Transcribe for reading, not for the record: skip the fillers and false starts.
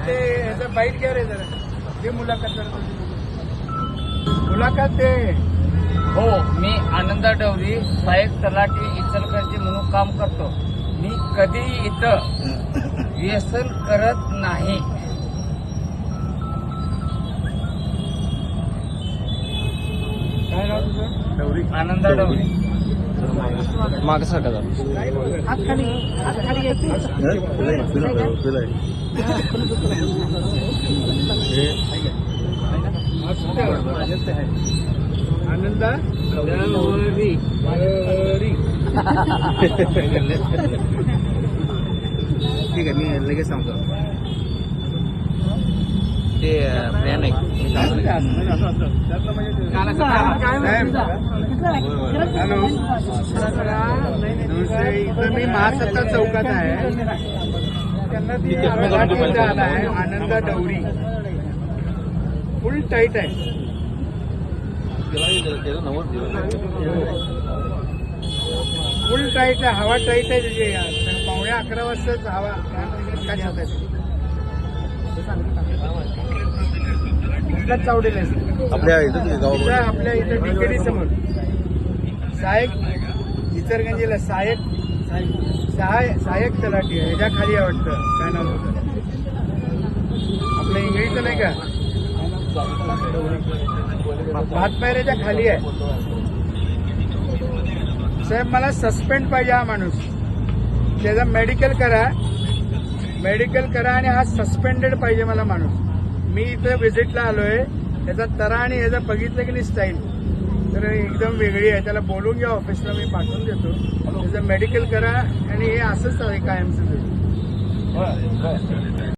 ते ह्याचं बाईट घ्या रे जरा जे मुलाखत करतो मुलाखत ते. हो, मी आनंद डवरी, सहाय्यक तलाठी इचलकरंजी म्हणून काम करतो. मी कधीही इथं व्यसन करत नाही. काय नाव तुझं? डवरी. आनंद डवरी. माग सरका हात खाली घ्यायची. आनंद डवरी. ठीक आहे, मी लगेच सांगतो. ते प्लॅन आहे. हॅलो, इथं मी महासत्ता चौकात आहे. त्यांना ती इथं आला आहे आनंद डवरी. फुल टाईट आहे. फुल टाईट आहे, हवा टाईट आहे त्याची. 11:15 वाजताच हवा काय सांगताय चावडेल आपल्या इथं आपल्या इथं डिकेडी समोर सहाय्यक इचलकरंजीला सहाय्यक तलाठी आहे. ह्याच्या खाली आहे वाटतं. काय नाव होतं आपलं इंग्रजीचं नाही का, भातपायऱ्याच्या खाली आहे. साहेब मला सस्पेंड पाहिजे हा माणूस. त्याचं मेडिकल करा आणि हा सस्पेंडेड पाहिजे मला माणूस. मी इथं व्हिजिटला आलोय. त्याचा तरा आणि ह्याचं बघितलं की नाही स्टाईल तर एकदम वेगळी आहे. त्याला बोलून घ्या ऑफिसला, मी पाठवून देतो. त्याचं मेडिकल करा आणि हे असंच आहे कायमचं.